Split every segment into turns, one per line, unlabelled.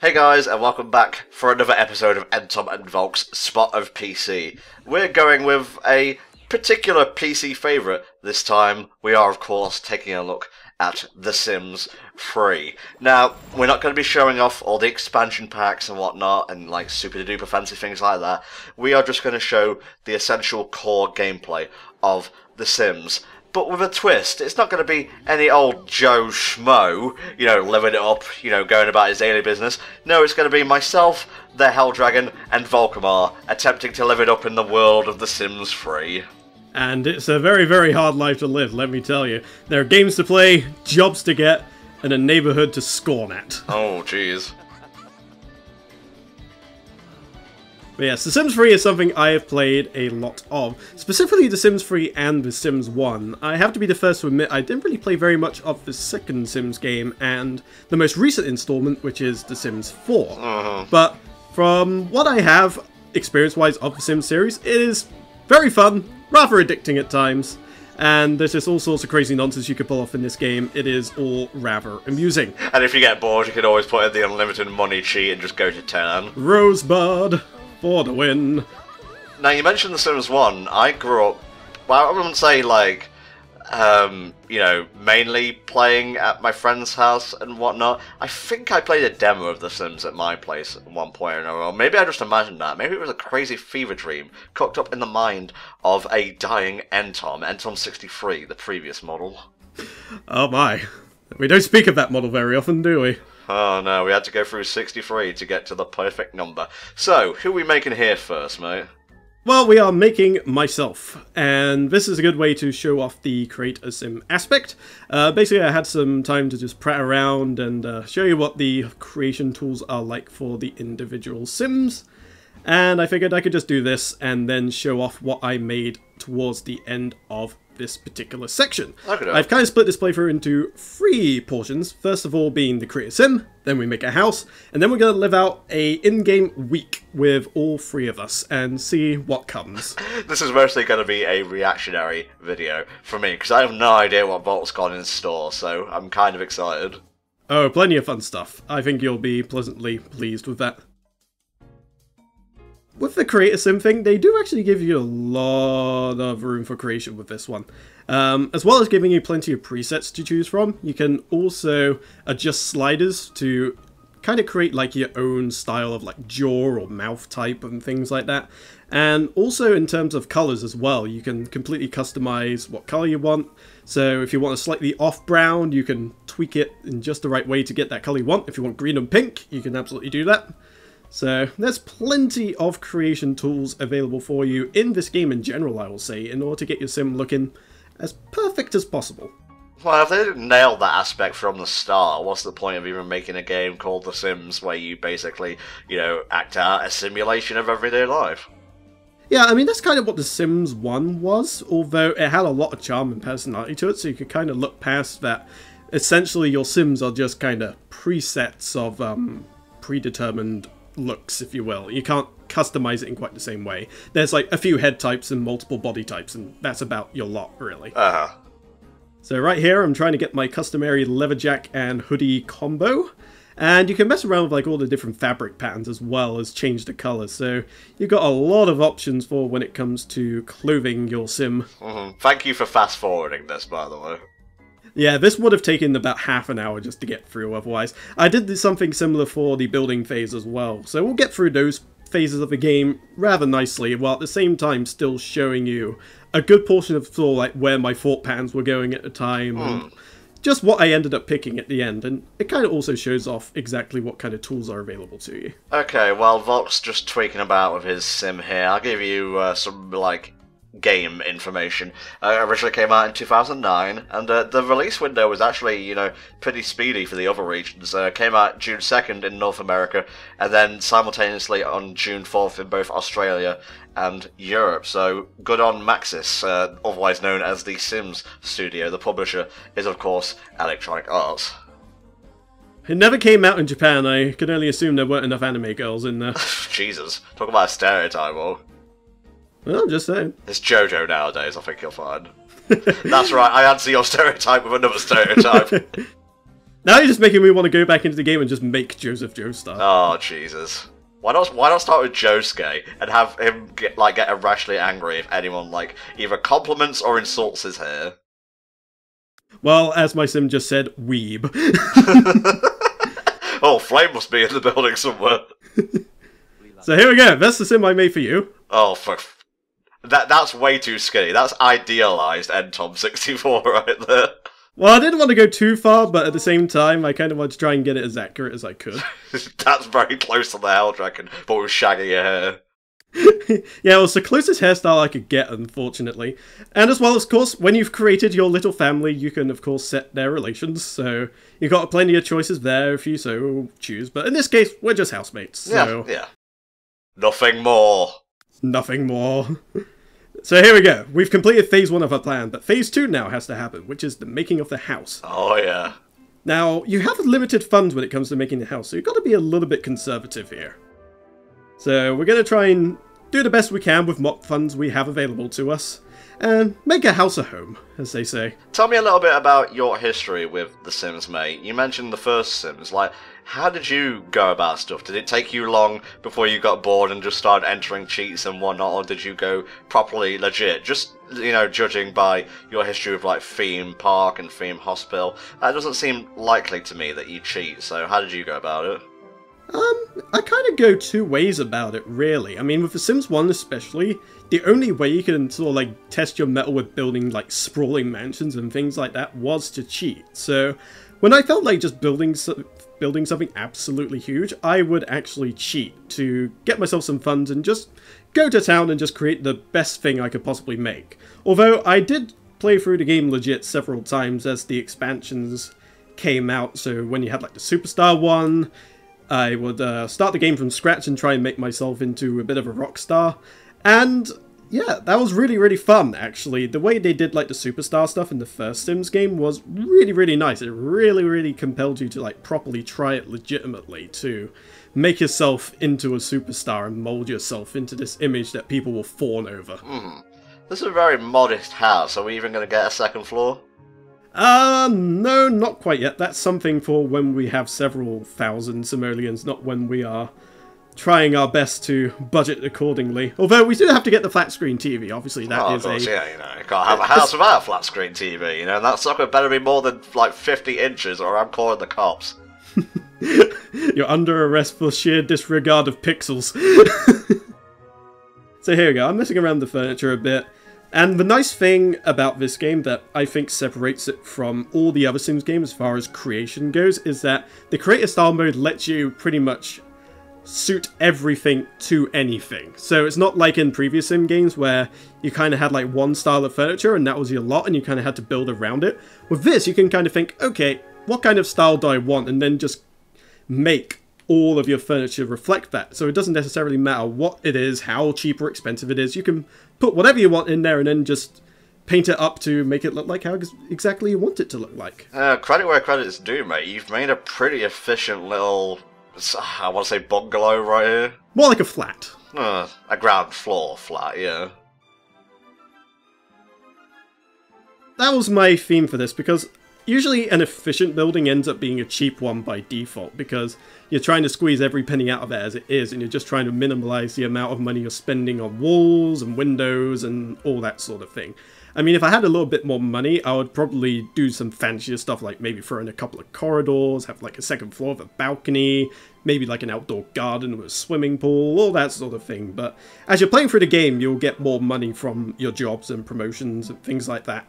Hey guys, and welcome back for another episode of NTom and Volk's Spot of PC. We're going with a particular PC favourite. This time, we are of course taking a look at The Sims 3. Now, we're not going to be showing off all the expansion packs and whatnot, and like super duper fancy things like that. We are just going to show the essential core gameplay of The Sims. But with a twist. It's not going to be any old Joe Schmo, living it up, going about his daily business. No, it's going to be myself, the Helldragon, and Volkamar attempting to live it up in the world of The Sims 3.
And it's a very, very hard life to live, let me tell you. There are games to play, jobs to get, and a neighborhood to scorn at.
Oh, jeez.
But yes, The Sims 3 is something I have played a lot of. Specifically The Sims 3 and The Sims 1. I have to be the first to admit I didn't really play very much of the second Sims game and the most recent installment, which is The Sims 4. But from what I have, experience-wise, of the Sims series, it is very fun, rather addicting at times. And there's just all sorts of crazy nonsense you could pull off in this game. It is all rather amusing.
And if you get bored, you can always put in the unlimited money cheat and just go to town.
Rosebud! For the win.
Now, you mentioned The Sims 1. I grew up, well, I wouldn't say, mainly playing at my friend's house and whatnot. I think I played a demo of The Sims at my place at one point or another. Or maybe I just imagined that. Maybe it was a crazy fever dream cooked up in the mind of a dying NTom 63, the previous model.
Oh my. We don't speak of that model very often, do we?
Oh no, we had to go through 63 to get to the perfect number. So, who are we making here first, mate?
Well, we are making myself, and this is a good way to show off the create a sim aspect. Basically, I had some time to just prat around and show you what the creation tools are like for the individual sims. And I figured I could just do this and then show off what I made towards the end of this particular section. I've kind of split this playthrough into 3 portions. First of all being the create a sim, then we make a house, and then we're going to live out a in-game week with all 3 of us and see what comes.
This is mostly going to be a reactionary video for me, because I have no idea what Volk's got in store, so I'm kind of excited.
Oh, plenty of fun stuff. I think you'll be pleasantly pleased with that. With the create a sim thing, they do actually give you a lot of room for creation with this one. As well as giving you plenty of presets to choose from, you can also adjust sliders to kind of create like your own style of like jaw or mouth type and things like that. And also in terms of colors as well, you can completely customize what color you want. So if you want a slightly off brown, you can tweak it in just the right way to get that color you want. If you want green and pink, you can absolutely do that. So there's plenty of creation tools available for you in this game in general, I will say, in order to get your sim looking as perfect as possible.
Well, if they didn't nail that aspect from the start, what's the point of even making a game called The Sims where you basically, act out a simulation of everyday life?
Yeah, I mean, that's kind of what The Sims 1 was, although it had a lot of charm and personality to it, so you could kind of look past that. Essentially, your sims are just kind of presets of predetermined looks, if you will. You can't customize it in quite the same way. There's like a few head types and multiple body types, and that's about your lot, really. So right here, I'm trying to get my customary leatherjack and hoodie combo. And you can mess around with like all the different fabric patterns as well as change the colors. So you've got a lot of options for when it comes to clothing your sim.
Thank you for fast forwarding this, by the way.
Yeah, this would have taken about half an hour just to get through otherwise. I did something similar for the building phase as well, so we'll get through those phases of the game rather nicely, while at the same time still showing you a good portion of sort of like where my thought patterns were going at the time, and just what I ended up picking at the end, and it kind of also shows off exactly what kind of tools are available to you. Okay,
well, Volk's just tweaking about with his sim here. I'll give you some, game information. Originally came out in 2009, and the release window was actually, pretty speedy for the other regions. Came out June 2nd in North America, and then simultaneously on June 4th in both Australia and Europe. So good on Maxis, otherwise known as the Sims Studio. The publisher is, of course, Electronic Arts.
It never came out in Japan. I could only assume there weren't enough anime girls in there.
Jesus, talk about a stereotype, well.
Well, I'm just saying.
It's JoJo nowadays, I think you'll find. That's right, I answer your stereotype with another stereotype.
Now you're just making me want to go back into the game and just make Joseph Joestar.
Oh, Jesus. Why not start with Josuke and have him get irrationally angry if anyone, like, either compliments or insults his hair?
Well, as my sim just said, weeb.
Oh, Flame must be in the building somewhere.
So here we go, that's the sim I made for you.
Oh, fuck. That's way too skinny. That's idealized NTom 64 right there.
Well, I didn't want to go too far, but at the same time, I kind of wanted to try and get it as accurate as I could.
That's very close to the Helldragon, but with shaggy hair.
Yeah, well, it's the closest hairstyle I could get, unfortunately. And as well, of course, when you've created your little family, you can, of course, set their relations. So you've got plenty of choices there if you so choose. But in this case, we're just housemates. So
Yeah. Nothing more.
Nothing more. So here we go. We've completed phase 1 of our plan, but phase 2 now has to happen, which is the making of the house.
Oh, yeah.
Now, you have limited funds when it comes to making the house, so you've got to be a little bit conservative here. So we're going to try and do the best we can with what funds we have available to us, and make a house a home, as they say.
Tell me a little bit about your history with The Sims, mate. You mentioned the first Sims. Like, how did you go about stuff? Did it take you long before you got bored and just started entering cheats and whatnot, or did you go properly legit? Just, you know, judging by your history with, like, Theme Park and Theme Hospital, that doesn't seem likely to me that you cheat, so how did you go about it?
I kind of go two ways about it, really. I mean, with The Sims 1 especially, the only way you can sort of, like, test your mettle with building, like, sprawling mansions and things like that was to cheat. So, when I felt like just building something absolutely huge, I would actually cheat to get myself some funds and just go to town and just create the best thing I could possibly make. Although, I did play through the game legit several times as the expansions came out, so when you had, like, the Superstar one, I would start the game from scratch and try and make myself into a bit of a rock star. And yeah, that was really, really fun, actually. The way they did like the Superstar stuff in the first Sims game was really, really nice. It really, really compelled you to like properly try it legitimately to make yourself into a superstar and mold yourself into this image that people will fawn over.
This is a very modest house. Are we even going to get a second floor?
No, not quite yet. That's something for when we have several thousand simoleons, not when we are trying our best to budget accordingly. Although we do have to get the flat screen TV, obviously that is
course, yeah, you know, you can't have a house without a flat screen TV, you know, and that sucker better be more than, like, 50 inches or I'm calling the cops.
You're under arrest for sheer disregard of pixels. So here we go, I'm messing around the furniture a bit. And the nice thing about this game that I think separates it from all the other Sims games as far as creation goes is that the creator style mode lets you pretty much suit everything to anything. So it's not like in previous Sim games where you kind of had like one style of furniture and that was your lot and you kind of had to build around it. With this you can kind of think, okay, what kind of style do I want? And then just make all of your furniture reflect that. So it doesn't necessarily matter what it is, how cheap or expensive it is. You can put whatever you want in there and then just paint it up to make it look like how exactly you want it to look like.
Credit where credit is due, mate. You've made a pretty efficient little, I want to say bungalow right here.
More like a flat.
A ground floor flat, yeah.
That was my theme for this, because usually an efficient building ends up being a cheap one by default, because you're trying to squeeze every penny out of it as it is, and you're just trying to minimize the amount of money you're spending on walls and windows and all that sort of thing. I mean, if I had a little bit more money, I would probably do some fancier stuff, like maybe throw in a couple of corridors, have like a second floor with a balcony, maybe like an outdoor garden with a swimming pool, all that sort of thing. But as you're playing through the game, you'll get more money from your jobs and promotions and things like that.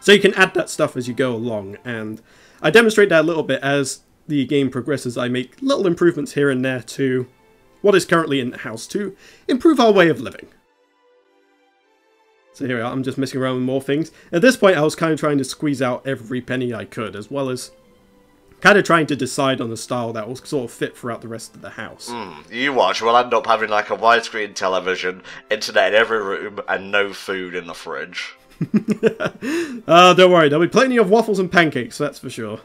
So you can add that stuff as you go along, and I demonstrate that a little bit as the game progresses. I make little improvements here and there to what is currently in the house to improve our way of living. So here we are, I'm just messing around with more things. At this point I was kind of trying to squeeze out every penny I could, as well as kind of trying to decide on a style that will sort of fit throughout the rest of the house.
You watch, we'll end up having like a widescreen television, internet in every room, and no food in the fridge.
Don't worry, there'll be plenty of waffles and pancakes, that's for sure.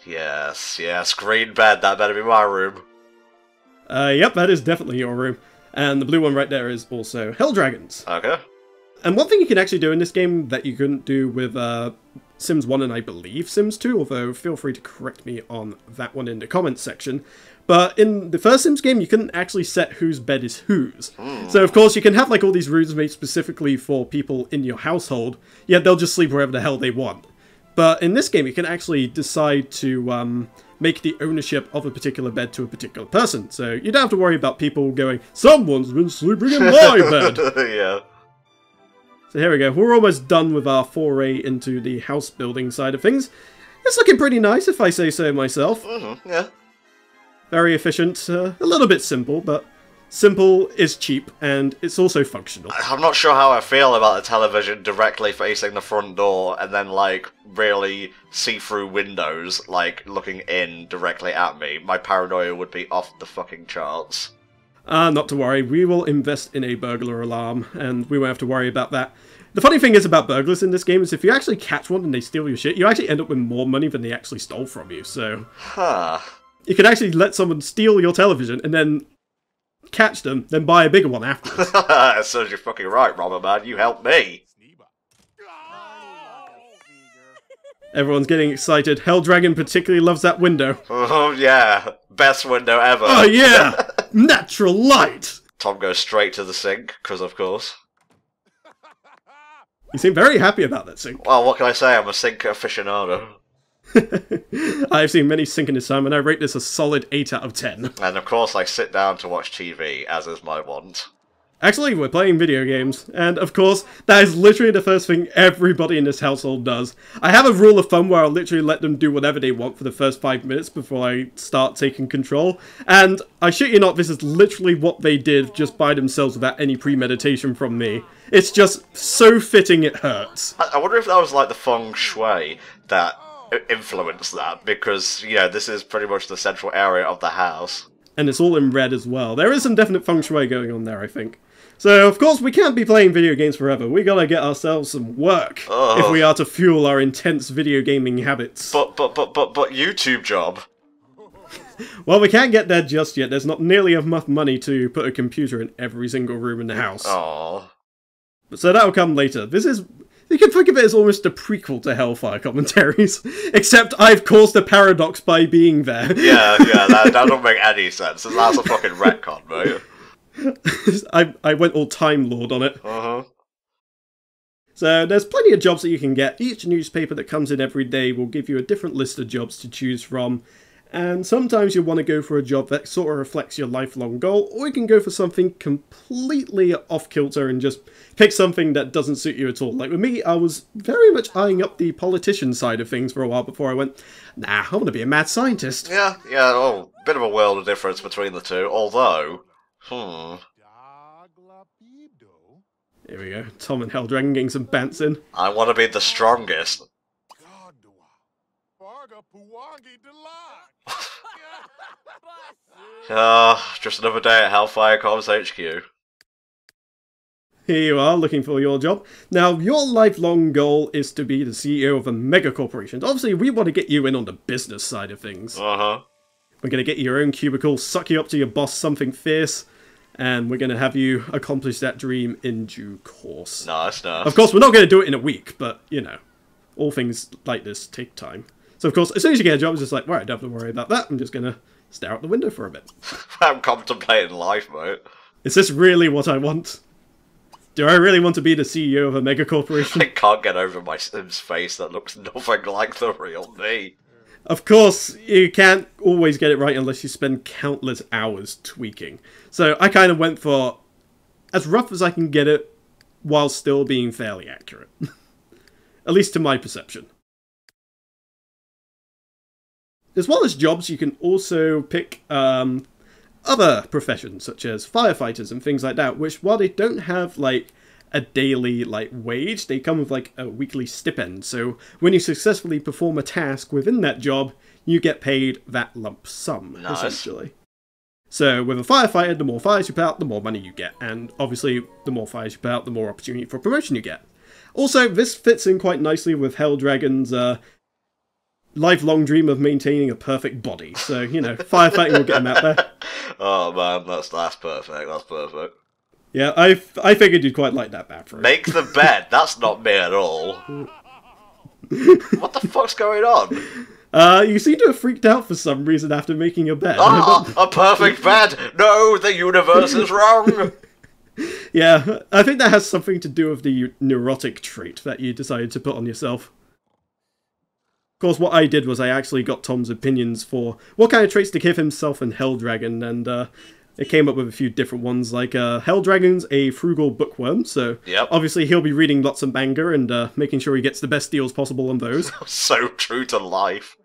Yes, green bed, that better be my room.
Yep, that is definitely your room. And the blue one right there is also Helldragon's.
Okay.
And one thing you can actually do in this game that you couldn't do with Sims 1 and I believe Sims 2, although feel free to correct me on that one in the comments section. But in the first Sims game, you couldn't actually set whose bed is whose. So, of course, you can have like all these rooms made specifically for people in your household, yet they'll just sleep wherever the hell they want. But in this game, you can actually decide to make the ownership of a particular bed to a particular person. So you don't have to worry about people going, someone's been sleeping in my bed!
Yeah.
So here we go. We're almost done with our foray into the house building side of things. It's looking pretty nice, if I say so myself.
Yeah.
Very efficient. A little bit simple, but simple is cheap, and it's also functional.
I'm not sure how I feel about the television directly facing the front door, and then, like, really see-through windows, like, looking in directly at me. My paranoia would be off the fucking charts.
Not to worry, we will invest in a burglar alarm, and we won't have to worry about that. The funny thing is about burglars in this game is if you actually catch one and they steal your shit, you actually end up with more money than they actually stole from you, so...
Huh.
You can actually let someone steal your television and then catch them, then buy a bigger one afterwards.
As soon as you're fucking right, Robber Man, you helped me.
Everyone's getting excited. Helldragon particularly loves that window.
Oh yeah, best window ever.
Oh yeah! Natural light!
Tom goes straight to the sink, because of course.
You seem very happy about that sink.
Well, what can I say? I'm a sink aficionado.
I've seen many sink in this time, and I rate this a solid 8 out of 10.
And of course I sit down to watch TV, as is my wont.
Actually, we're playing video games, and of course, that is literally the first thing everybody in this household does. I have a rule of thumb where I'll literally let them do whatever they want for the first 5 minutes before I start taking control, and I shit you not, this is literally what they did just by themselves without any premeditation from me. It's just so fitting it hurts.
I wonder if that was like the feng shui that influenced that, because, you know, this is pretty much the central area of the house.
And it's all in red as well. There is some definite feng shui going on there, I think. So, of course, we can't be playing video games forever. We gotta get ourselves some work if we are to fuel our intense video gaming habits.
But YouTube job.
Well, we can't get there just yet. There's not nearly enough money to put a computer in every single room in the house.
Aww.
So that'll come later. This is... You can think of it as almost a prequel to Hellfire commentaries, except I've caused a paradox by being there.
Yeah, that don't make any sense. That's a fucking retcon, mate.
I went all Time Lord on it. So there's plenty of jobs that you can get. Each newspaper that comes in every day will give you a different list of jobs to choose from. And sometimes you'll want to go for a job that sort of reflects your lifelong goal, or you can go for something completely off-kilter and just pick something that doesn't suit you at all. Like with me, I was very much eyeing up the politician side of things for a while before I went, nah, I want to be a mad scientist.
Yeah, oh, bit of a world of difference between the two, although...
Here we go, Tom and Helldragon getting some bants in.
I want to be the strongest. Just another day at HellfireComms HQ.
Here you are, looking for your job. Now, your lifelong goal is to be the CEO of a mega corporation. Obviously, we want to get you in on the business side of things. We're going to get your own cubicle, suck you up to your boss something fierce, and we're going to have you accomplish that dream in due course.
Nice.
Of course, we're not going to do it in a week, but, you know, all things like this take time. So, of course, as soon as you get a job, it's just like, right, I don't have to worry about that. I'm just going to stare out the window for a bit.
I'm contemplating life, mate.
Is this really what I want? Do I really want to be the CEO of a mega corporation?
I can't get over my Sim's face that looks nothing like the real me.
Of course, you can't always get it right unless you spend countless hours tweaking. So I kind of went for as rough as I can get it while still being fairly accurate. At least to my perception. As well as jobs, you can also pick other professions, such as firefighters and things like that, which, while they don't have, like, a daily, like, wage, they come with, like, a weekly stipend. So when you successfully perform a task within that job, you get paid that lump sum, essentially. So with a firefighter, the more fires you put out, the more money you get. And obviously, the more fires you put out, the more opportunity for promotion you get. Also, this fits in quite nicely with Helldragon's lifelong dream of maintaining a perfect body. So, you know, firefighting will get him out there.
Oh man, that's perfect, that's perfect.
Yeah, I figured you'd quite like that bathroom.
Make the bed, that's not me at all. What the fuck's going on?
You seem to have freaked out for some reason after making your bed.
Ah, a perfect bed! No, the universe is wrong!
Yeah, I think that has something to do with the neurotic trait that you decided to put on yourself. Of course, what I did was I actually got Tom's opinions for what kind of traits to give himself in Helldragon, and it came up with a few different ones, like Helldragon's a frugal bookworm, so obviously he'll be reading lots of manga and making sure he gets the best deals possible on those.
So true to life.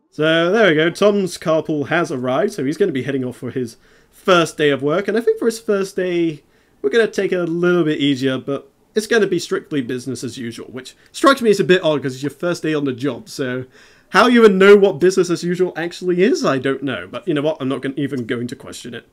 So there we go, Tom's carpool has arrived, so he's going to be heading off for his first day of work, and I think for his first day we're going to take it a little bit easier, but it's going to be strictly business as usual, which strikes me as a bit odd because it's your first day on the job, so how you even know what business as usual actually is, I don't know, but you know what, I'm not even going to question it.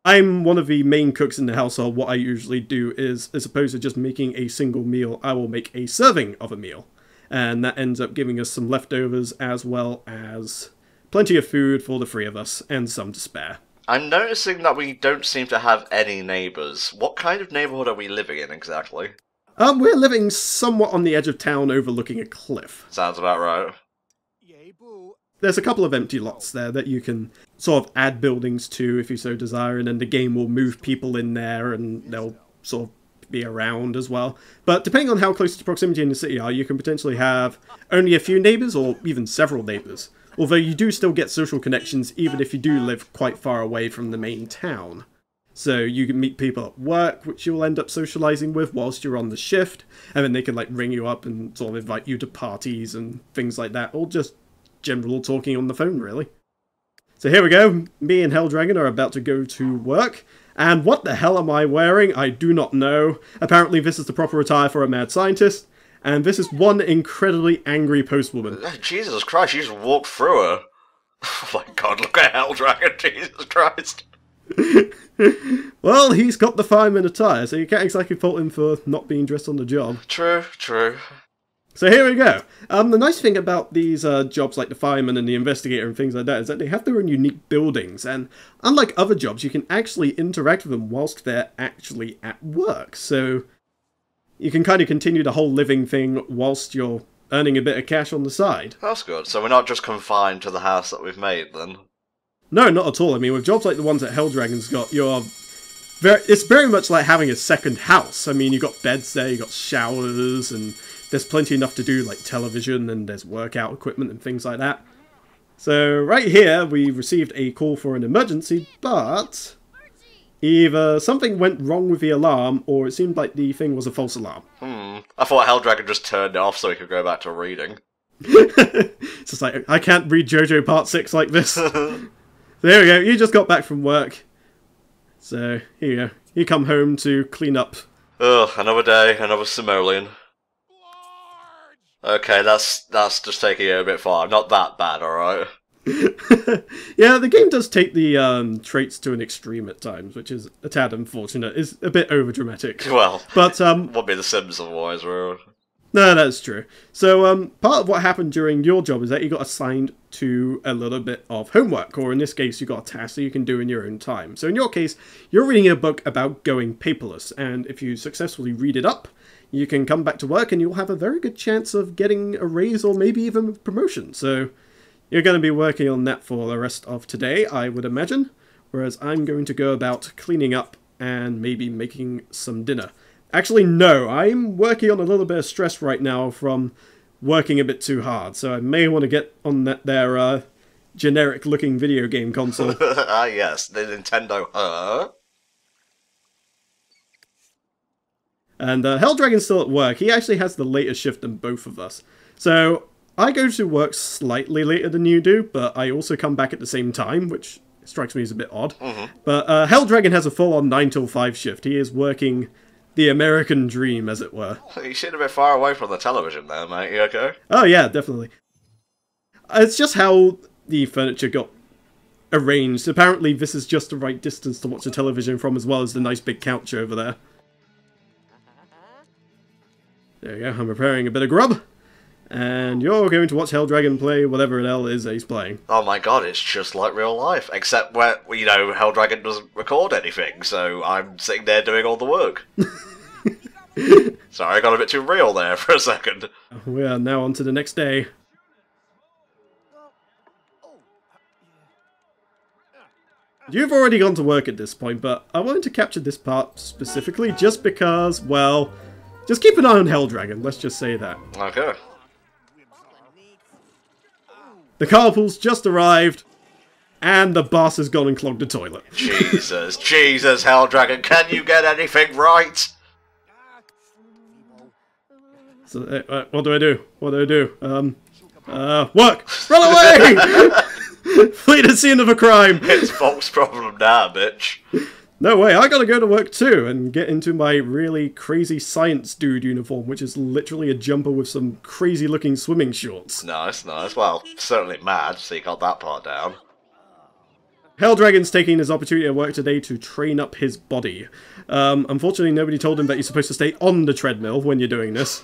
I'm one of the main cooks in the household. What I usually do is, as opposed to just making a single meal, I will make a serving of a meal, and that ends up giving us some leftovers as well as plenty of food for the three of us, and some to spare.
I'm noticing that we don't seem to have any neighbours. What kind of neighbourhood are we living in exactly?
We're living somewhat on the edge of town overlooking a cliff.
Sounds about right.
There's a couple of empty lots there that you can sort of add buildings to if you so desire, and then the game will move people in there and they'll sort of be around as well. But depending on how close to proximity in the city are, you can potentially have only a few neighbours or even several neighbours. Although you do still get social connections even if you do live quite far away from the main town. So you can meet people at work, which you'll end up socialising with whilst you're on the shift, and then they can like ring you up and sort of invite you to parties and things like that, or just general talking on the phone, really. So here we go, me and Helldragon are about to go to work, and what the hell am I wearing? I do not know. Apparently this is the proper attire for a mad scientist, and this is one incredibly angry postwoman.
Jesus Christ, you just walked through her. Oh my god, look at Helldragon, Jesus Christ.
Well, he's got the fireman attire, so you can't exactly fault him for not being dressed on the job.
True, true.
So here we go. The nice thing about these jobs like the fireman and the investigator and things like that is that they have their own unique buildings, and unlike other jobs, you can actually interact with them whilst they're actually at work. So you can kind of continue the whole living thing whilst you're earning a bit of cash on the side.
That's good. So we're not just confined to the house that we've made, then?
No, not at all. I mean, with jobs like the ones that Helldragon's got, it's very much like having a second house. I mean, you've got beds there, you've got showers, and there's plenty enough to do, like television, and there's workout equipment and things like that. So right here, we received a call for an emergency, but either something went wrong with the alarm, or it seemed like the thing was a false alarm.
I thought Helldragon just turned it off so he could go back to reading.
It's just like, I can't read JoJo Part 6 like this. There we go, you just got back from work. So, here you go. You come home to clean up.
Ugh, another day, another simoleon. Okay, that's just taking it a bit far. Not that bad, alright?
Yeah, the game does take the traits to an extreme at times, which is a tad unfortunate. It's a bit overdramatic.
Well,
but
won't be the Sims otherwise, really.
No, that's true. So, part of what happened during your job is that you got assigned to a little bit of homework, or in this case, you got a task that you can do in your own time. So in your case, you're reading a book about going paperless, and if you successfully read it up, you can come back to work and you'll have a very good chance of getting a raise or maybe even a promotion. So you're going to be working on that for the rest of today, I would imagine, whereas I'm going to go about cleaning up and maybe making some dinner. Actually, no, I'm working on a little bit of stress right now from working a bit too hard, so I may want to get on their generic-looking video game console.
Ah, yes, the Nintendo,
And Helldragon's still at work. He actually has the later shift than both of us. So I go to work slightly later than you do, but I also come back at the same time, which strikes me as a bit odd. But Helldragon has a full-on 9 till 5 shift. He is working the American dream, as it were.
You seem a bit far away from the television there, mate. You okay?
Oh, yeah, definitely. It's just how the furniture got arranged. Apparently, this is just the right distance to watch the television from, as well as the nice big couch over there. There you go, I'm preparing a bit of grub. And you're going to watch Helldragon play whatever the hell it is that he's playing.
Oh my god, it's just like real life. Except where, you know, Helldragon doesn't record anything, so I'm sitting there doing all the work. Sorry, I got a bit too real there for a second.
We are now on to the next day. You've already gone to work at this point, but I wanted to capture this part specifically just because, well, just keep an eye on Helldragon, let's just say that.
Okay.
The carpool's just arrived, and the boss has gone and clogged the toilet.
Jesus, Jesus, Helldragon, can you get anything right?
So, what do I do? What do I do? Work! Run away! Flee the scene of a crime!
It's Volk's problem now, bitch.
No way, I gotta go to work too and get into my really crazy science dude uniform, which is literally a jumper with some crazy looking swimming shorts.
Nice, nice. Well, certainly mad, so you got that part down.
Helldragon's taking his opportunity at work today to train up his body. Unfortunately, nobody told him that you're supposed to stay on the treadmill when you're doing this.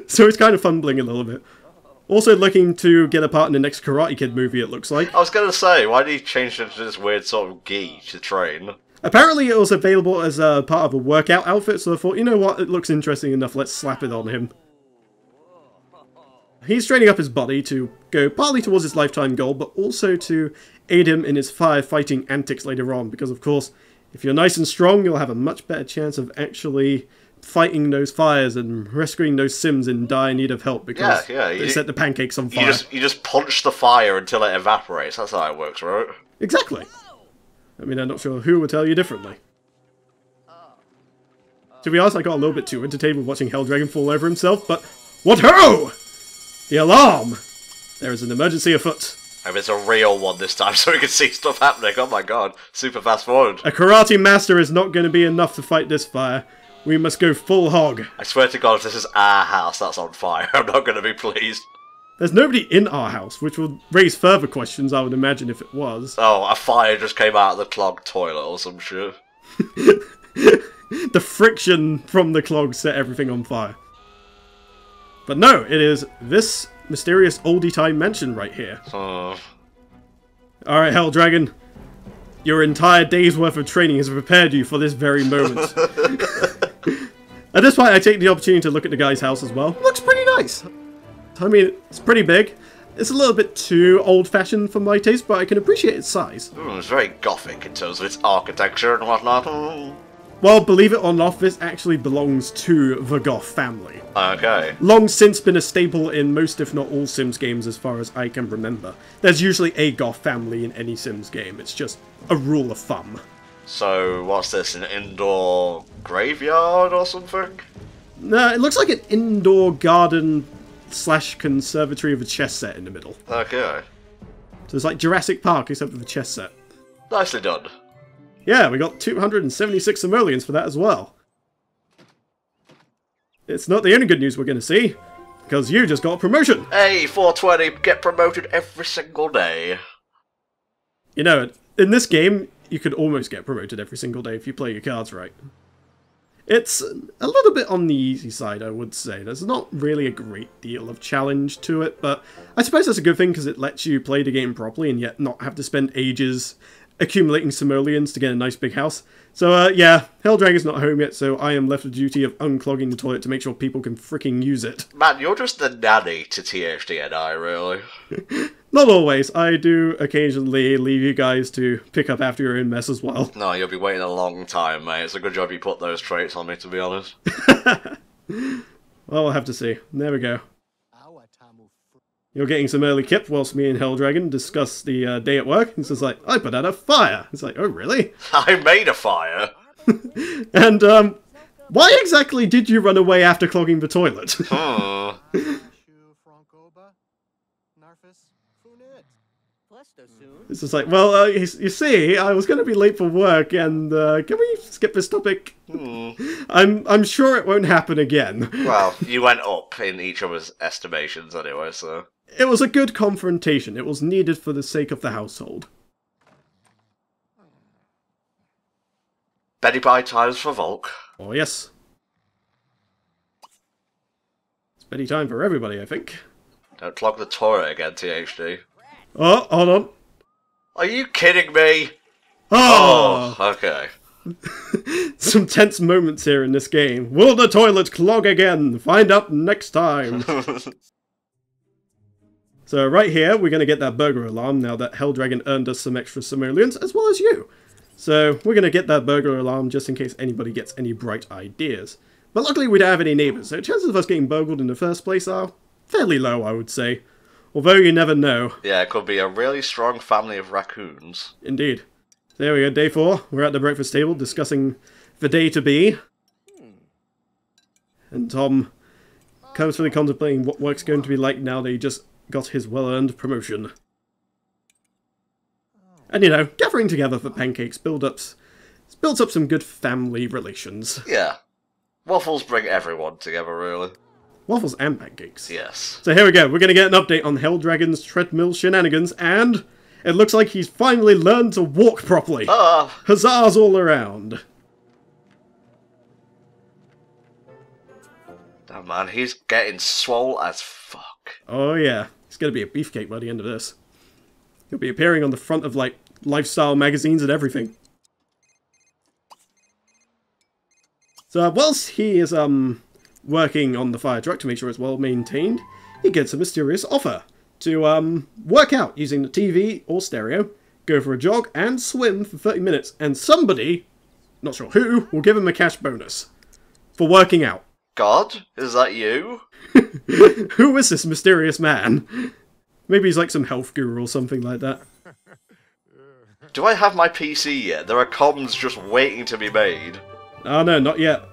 So he's kind of fumbling a little bit. Also looking to get a part in the next Karate Kid movie, it looks like.
I was going to say, why did he change it to this weird sort of gi to train?
Apparently it was available as a part of a workout outfit, so I thought, you know what, it looks interesting enough, let's slap it on him. He's training up his body to go partly towards his lifetime goal, but also to aid him in his firefighting antics later on, because of course, if you're nice and strong, you'll have a much better chance of actually fighting those fires and rescuing those Sims in dire need of help, because they set the pancakes on fire.
You just punch the fire until it evaporates, that's how it works, right?
Exactly. I mean, I'm not sure who would tell you differently. To be honest, I got a little bit too entertained with watching Helldragon fall over himself, but what ho! The alarm! There is an emergency afoot.
Hope it's a real one this time so we can see stuff happening. Oh my god, super fast forward.
A karate master is not going to be enough to fight this fire. We must go full hog.
I swear to god, if this is our house that's on fire, I'm not going to be pleased.
There's nobody in our house, which will raise further questions, I would imagine, if it was.
Oh, a fire just came out of the clogged toilet or some shit.
The friction from the clog set everything on fire. But no, it is this mysterious oldie-time mansion right here. Alright, Helldragon. Your entire day's worth of training has prepared you for this very moment. At this point, I take the opportunity to look at the guy's house as well. Looks pretty nice. I mean, it's pretty big. It's a little bit too old-fashioned for my taste, but I can appreciate its size.
It's very gothic in terms of its architecture and whatnot.
Well, believe it or not, this actually belongs to the Goth family.
Okay.
Long since been a staple in most, if not all, Sims games as far as I can remember. There's usually a Goth family in any Sims game. It's just a rule of thumb.
So, what's this, an indoor graveyard or something?
No, it looks like an indoor garden / conservatory with a chess set in the middle.
Okay.
So it's like Jurassic Park, except with a chess set.
Nicely done.
Yeah, we got 276 simoleons for that as well. It's not the only good news we're going to see, because you just got a promotion!
Hey, 420, get promoted every single day.
You know, in this game, you could almost get promoted every single day if you play your cards right. It's a little bit on the easy side, I would say. There's not really a great deal of challenge to it, but I suppose that's a good thing because it lets you play the game properly and yet not have to spend ages accumulating simoleons to get a nice big house. So, yeah, Helldragon's not home yet, so I am left with the duty of unclogging the toilet to make sure people can freaking use it.
Man, you're just the nanny to THD and I, really.
Not always. I do occasionally leave you guys to pick up after your own mess as well.
No, you'll be waiting a long time, mate. It's a good job you put those traits on me, to be honest.
Well, we'll have to see. There we go. You're getting some early kip whilst me and Helldragon discuss the day at work. It's just like, I put out a fire. It's like, oh, really?
I made a fire.
And, why exactly did you run away after clogging the toilet? It's just like, well, you see, I was going to be late for work, and can we skip this topic? I'm sure it won't happen again.
Well, you went up in each other's estimations anyway, so...
It was a good confrontation. It was needed for the sake of the household.
Betty Pie times for Volk.
Oh, yes. It's Betty time for everybody, I think.
Don't clog the toilet again, THD.
Oh, hold on.
Are you kidding me?
Oh!
Okay.
Some tense moments here in this game. Will the toilet clog again? Find out next time. So right here, we're going to get that burglar alarm now that Helldragon earned us some extra simoleons, as well as you. So we're going to get that burglar alarm just in case anybody gets any bright ideas. But luckily we don't have any neighbours, so chances of us getting burgled in the first place are fairly low, I would say. Although you never know.
Yeah, it could be a really strong family of raccoons.
Indeed. There we go, day 4. We're at the breakfast table discussing the day to be. And Tom carefully contemplating what work's going to be like now that he just got his well-earned promotion. And you know, gathering together for pancakes builds up some good family relations.
Yeah. Waffles bring everyone together, really.
Waffles and pancakes.
Yes.
So here we go, we're going to get an update on Helldragon's treadmill shenanigans, and it looks like he's finally learned to walk properly. Huzzahs all around.
Oh man, he's getting swole as fuck.
Oh yeah, he's going to be a beefcake by the end of this. He'll be appearing on the front of, like, lifestyle magazines and everything. So whilst he is working on the fire truck to make sure it's well maintained, he gets a mysterious offer to work out using the TV or stereo, go for a jog and swim for 30 minutes, and somebody, not sure who, will give him a cash bonus for working out.
God? Is that you?
Who is this mysterious man? Maybe he's like some health guru or something like that.
Do I have my PC yet? There are comms just waiting to be made.
Oh no, not yet.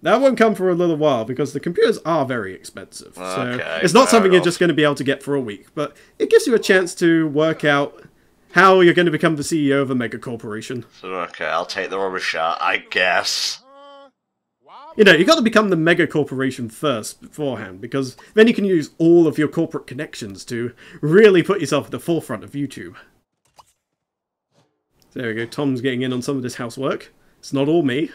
That won't come for a little while because the computers are very expensive. So it's not something you're just going to be able to get for a week, but it gives you a chance to work out how you're going to become the CEO of a mega corporation.
Okay, I'll take the rubber shot, I guess.
You know, you got to become the mega corporation first beforehand, because then you can use all of your corporate connections to really put yourself at the forefront of YouTube. There we go, Tom's getting in on some of this housework. It's not all me.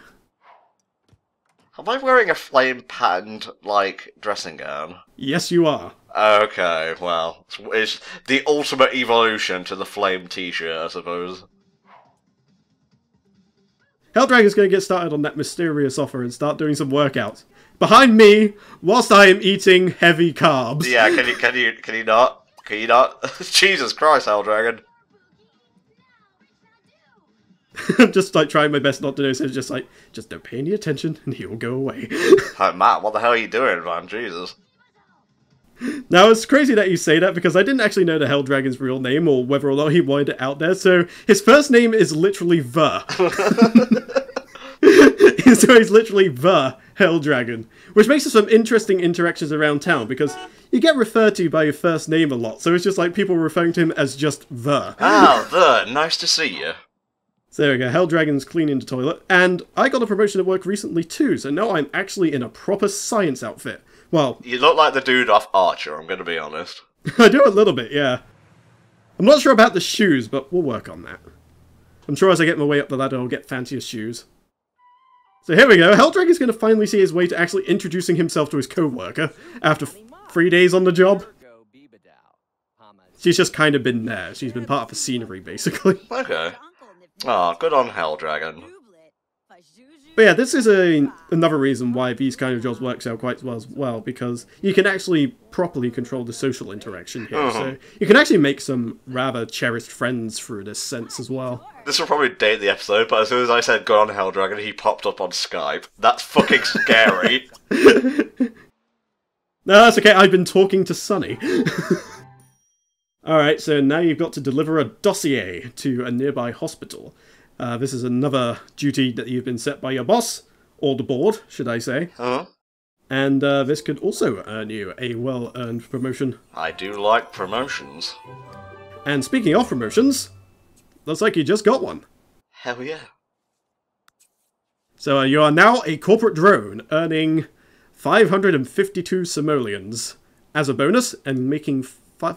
Am I wearing a flame-patterned, like, dressing gown?
Yes, you are.
Okay, well, it's the ultimate evolution to the flame t-shirt, I suppose.
Helldragon's going to get started on that mysterious offer and start doing some workouts. Behind me, whilst I am eating heavy carbs.
Yeah, can you not? Can you not? Jesus Christ, Helldragon.
I'm just like trying my best not to notice. It's just like, just don't pay any attention and he will go away.
Hey, Matt, what the hell are you doing, man? Jesus.
Now, it's crazy that you say that because I didn't actually know the Helldragon's real name or whether or not he wanted it out there. So his first name is literally The. So he's literally The Helldragon, which makes for some interesting interactions around town because you get referred to by your first name a lot. So it's just like people referring to him as just The.
Oh, The. Nice to see you.
So there we go, Helldragon's cleaning the toilet, and I got a promotion at work recently too, so now I'm actually in a proper science outfit. Well...
You look like the dude off Archer, I'm gonna be honest.
I do a little bit, yeah. I'm not sure about the shoes, but we'll work on that. I'm sure as I get my way up the ladder, I'll get fancier shoes. So here we go, Helldragon's going to finally see his way to actually introducing himself to his co-worker after 3 days on the job. She's just kind of been there, she's been part of the scenery, basically.
Okay. Oh, good on Helldragon.
But yeah, this is another reason why these kind of jobs works out quite well as well, because you can actually properly control the social interaction here. So you can actually make some rather cherished friends through this sense as well.
This will probably date the episode, but as soon as I said good on Helldragon, he popped up on Skype. That's fucking scary.
No, that's okay, I've been talking to Sunny. Alright, so now you've got to deliver a dossier to a nearby hospital. This is another duty that you've been set by your boss, or the board, should I say. And this could also earn you a well-earned promotion.
I do like promotions.
And speaking of promotions, looks like you just got one.
Hell yeah.
So you are now a corporate drone, earning 552 simoleons as a bonus, and making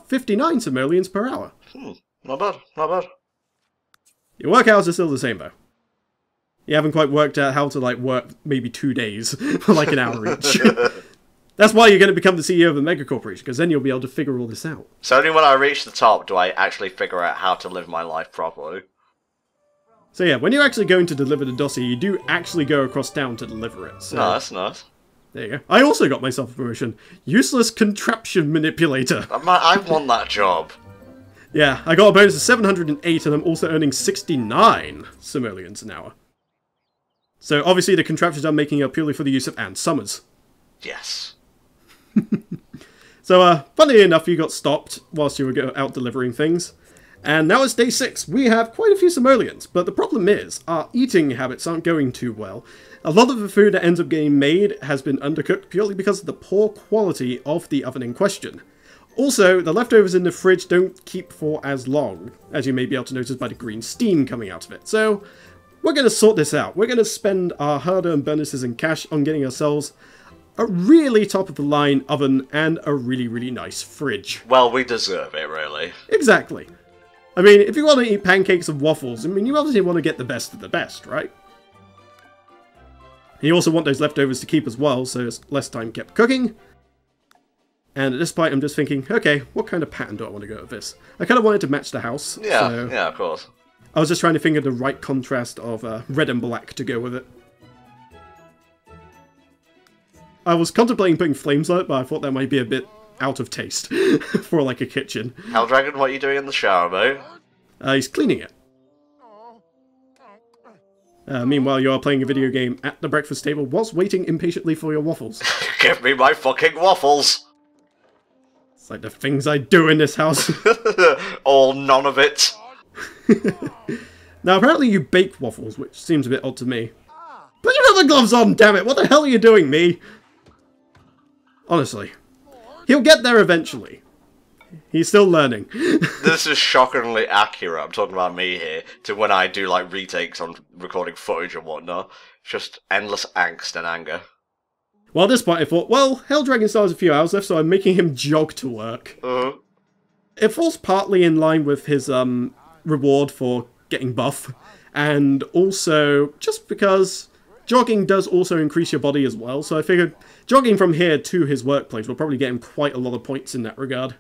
59 simoleons per hour.
Not bad, not bad.
Your work hours are still the same though. You haven't quite worked out how to like work maybe 2 days for like an hour each. That's why you're going to become the CEO of a mega corporation, because then you'll be able to figure all this out.
So only when I reach the top do I actually figure out how to live my life properly.
So yeah, when you're actually going to deliver the dossier, you do actually go across town to deliver it. So,
Nice, nice.
There you go. I also got myself a promotion. Useless contraption manipulator.
I want that job.
Yeah, I got a bonus of 708 and I'm also earning 69 simoleons an hour. So obviously the contraptions I'm making are purely for the use of Anne Summers.
Yes.
So, funnily enough, you got stopped whilst you were out delivering things. And now it's day 6. We have quite a few simoleons, but the problem is, our eating habits aren't going too well. A lot of the food that ends up getting made has been undercooked purely because of the poor quality of the oven in question. Also, the leftovers in the fridge don't keep for as long, as you may be able to notice by the green steam coming out of it. So, we're going to sort this out. We're going to spend our hard-earned bonuses and cash on getting ourselves a really top-of-the-line oven and a really, really nice fridge.
Well, we deserve it, really.
Exactly. I mean, if you want to eat pancakes and waffles, I mean, you obviously want to get the best of the best, right? You also want those leftovers to keep as well, so it's less time kept cooking. And at this point, I'm just thinking, okay, what kind of pattern do I want to go with this? I kind of wanted to match the house.
Yeah,
so
yeah, of course.
I was just trying to think of the right contrast of red and black to go with it. I was contemplating putting flames on it, but I thought that might be a bit out of taste for like a kitchen.
Helldragon, what are you doing in the shower, mate?
He's cleaning it. Meanwhile, you are playing a video game at the breakfast table whilst waiting impatiently for your waffles.
Give me my fucking waffles!
It's like the things I do in this house.
Or none of it.
Now, apparently you bake waffles, which seems a bit odd to me. Put your other gloves on, damn it! What the hell are you doing, me? Honestly. He'll get there eventually. He's still learning.
This is shockingly accurate, I'm talking about me here, to when I do, like, retakes on recording footage and whatnot. Just endless angst and anger.
Well, at this point I thought, well, Helldragon still has a few hours left, so I'm making him jog to work. It falls partly in line with his, reward for getting buff, and also just because jogging does also increase your body as well, so I figured jogging from here to his workplace will probably get him quite a lot of points in that regard.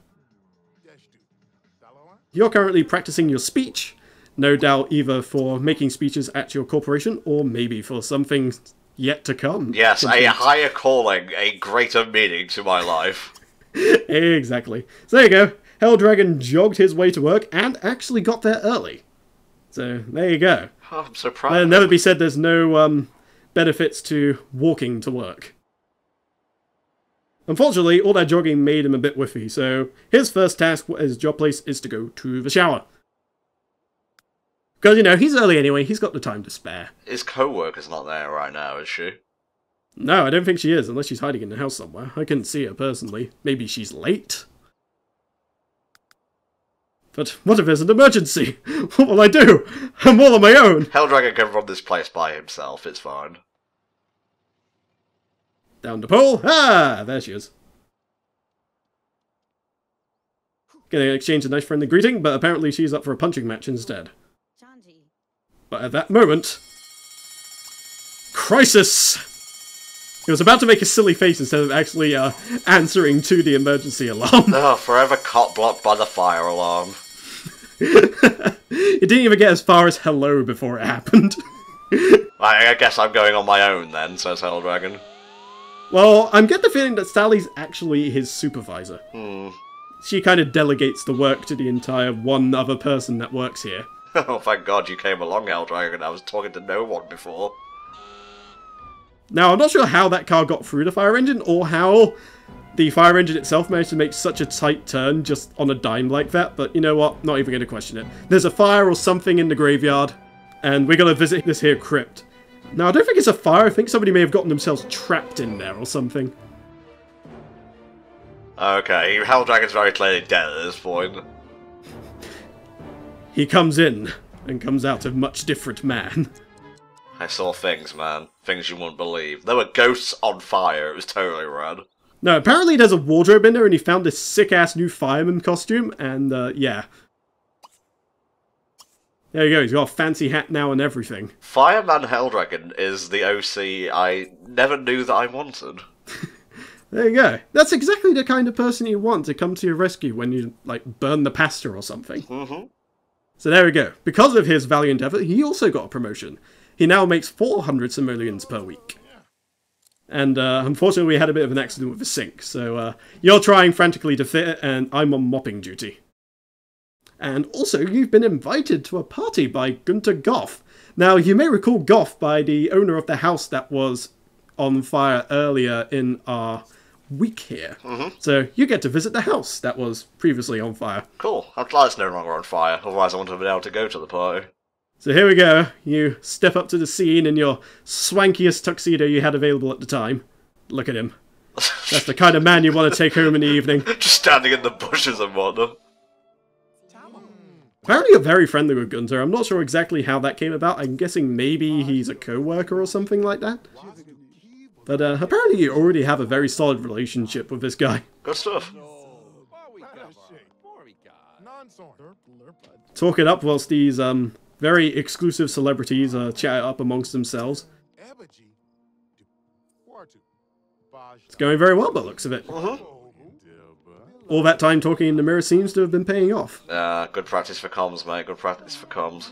You're currently practicing your speech, no doubt either for making speeches at your corporation, or maybe for something yet to come.
Yes, a higher calling, a greater meaning to my life.
Exactly. So there you go. Helldragon jogged his way to work and actually got there early. So there you go.
Oh, I'm so proud.
There'll never be said there's no benefits to walking to work. Unfortunately, all that jogging made him a bit whiffy, so his first task at his job place is to go to the shower. Because, you know, he's early anyway, he's got the time to spare.
His co-worker's not there right now, is she?
No, I don't think she is, unless she's hiding in the house somewhere. I couldn't see her personally. Maybe she's late? But what if there's an emergency? What will I do? I'm all on my own!
Helldragon can run this place by himself, it's fine.
Down the pole. Ah, there she is. Gonna exchange a nice friendly greeting, but apparently she's up for a punching match instead. But at that moment... Crisis! He was about to make a silly face instead of actually answering to the emergency alarm.
Oh, forever caught blocked by the fire alarm.
It didn't even get as far as hello before it happened.
I guess I'm going on my own then, says Helldragon.
Well, I'm getting the feeling that Sally's actually his supervisor. She kind of delegates the work to the entire one other person that works here.
Oh, thank God you came along, Helldragon. I was talking to no one before.
Now, I'm not sure how that car got through the fire engine, or how the fire engine itself managed to make such a tight turn just on a dime like that, but you know what? Not even going to question it. There's a fire or something in the graveyard, and we're going to visit this here crypt. Now, I don't think it's a fire. I think somebody may have gotten themselves trapped in there or something.
Okay, Helldragon's very clearly dead at this point.
He comes in and comes out a much different man.
I saw things, man. Things you wouldn't believe. There were ghosts on fire. It was totally rad.
No, apparently there's a wardrobe in there and he found this sick-ass new fireman costume, and, yeah. There you go, he's got a fancy hat now and everything.
Fireman Helldragon is the OC I never knew that I wanted.
There you go. That's exactly the kind of person you want to come to your rescue when you, like, burn the pastor or something. So there we go. Because of his valiant effort, he also got a promotion. He now makes 400 simoleons per week. And unfortunately, we had a bit of an accident with the sink, so you're trying frantically to fit it, and I'm on mopping duty. And also, you've been invited to a party by Gunter Goff. Now, you may recall Goff by the owner of the house that was on fire earlier in our week here. So you get to visit the house that was previously on fire.
Cool. I'm glad it's no longer on fire, otherwise I wouldn't have been able to go to the party.
So here we go. You step up to the scene in your swankiest tuxedo you had available at the time. Look at him. That's the kind of man you want to take home in the evening.
Just standing in the bushes and whatnot.
Apparently you're very friendly with Gunter. I'm not sure exactly how that came about. I'm guessing maybe he's a co-worker or something like that. But apparently you already have a very solid relationship with this guy.
Good stuff.
Talk it up whilst these very exclusive celebrities chat up amongst themselves. It's going very well by the looks of it. All that time talking in the mirror seems to have been paying off.
Good practice for comms, mate. Good practice for comms.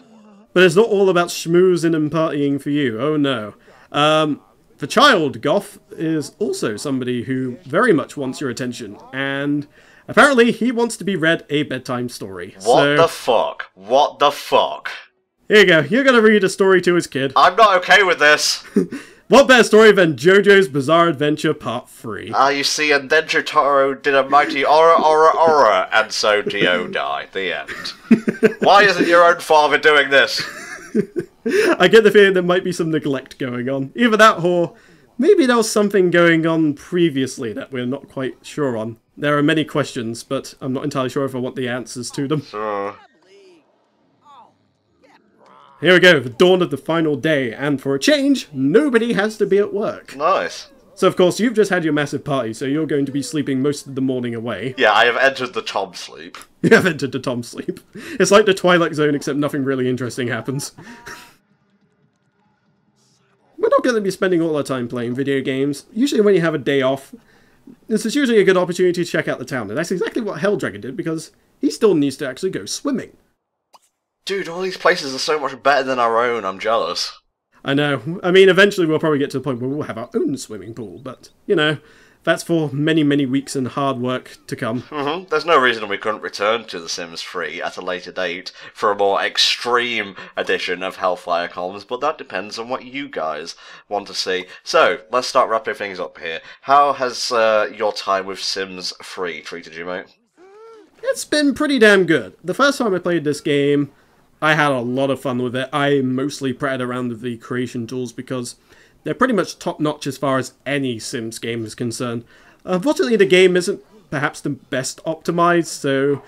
But it's not all about schmoozing and partying for you. Oh no. The child, Goff, is also somebody who very much wants your attention. And apparently he wants to be read a bedtime story.
What the fuck? What the fuck?
Here you go. You're going to read a story to his kid.
I'm not okay with this.
What better story than JoJo's Bizarre Adventure Part 3?
You see, and then Jotaro did a mighty aura, and so Dio died. The end. Why isn't your own father doing this?
I get the feeling there might be some neglect going on. Either that or maybe there was something going on previously that we're not quite sure on. There are many questions, but I'm not entirely sure if I want the answers to them. Here we go, the dawn of the final day, and for a change, nobody has to be at work.
Nice.
So of course, you've just had your massive party, so you're going to be sleeping most of the morning away.
Yeah, I have entered the Tom sleep.
You have entered the Tom sleep. It's like the Twilight Zone, except nothing really interesting happens. We're not going to be spending all our time playing video games. Usually when you have a day off, this is usually a good opportunity to check out the town, and that's exactly what Helldragon did, because he still needs to actually go swimming.
Dude, all these places are so much better than our own, I'm jealous.
I know. I mean, eventually we'll probably get to the point where we'll have our own swimming pool, but, you know, that's for many, many weeks and hard work to come.
There's no reason we couldn't return to The Sims 3 at a later date for a more extreme edition of HellfireComms, but that depends on what you guys want to see. So, let's start wrapping things up here. How has your time with Sims 3 treated you, mate?
It's been pretty damn good. The first time I played this game, I had a lot of fun with it. I mostly prattled around with the creation tools because they're pretty much top-notch as far as any Sims game is concerned. Unfortunately, the game isn't perhaps the best optimized, so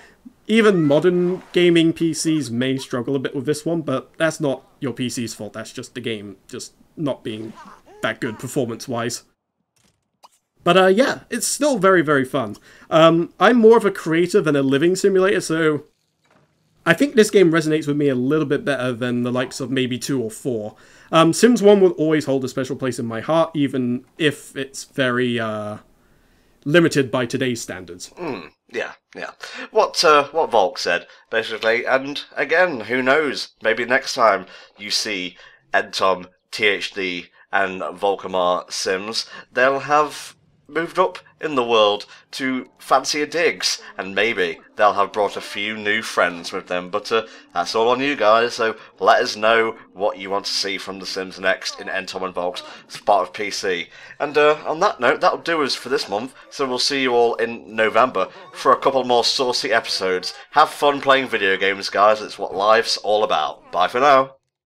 even modern gaming PCs may struggle a bit with this one, but that's not your PC's fault. That's just the game just not being that good performance-wise. But yeah, it's still very, very fun. I'm more of a creator than a living simulator, so I think this game resonates with me a little bit better than the likes of maybe 2 or 4. Sims 1 will always hold a special place in my heart, even if it's very limited by today's standards.
Yeah. What Volk said, basically, and again, who knows, maybe next time you see NTom, THD, and Volkamar Sims, they'll have moved up in the world to fancier digs, and maybe they'll have brought a few new friends with them, but that's all on you guys, so let us know what you want to see from The Sims next in NTom and Volk's Spot of PC. And on that note, that'll do us for this month, so we'll see you all in November for a couple more saucy episodes. Have fun playing video games, guys, it's what life's all about. Bye for now.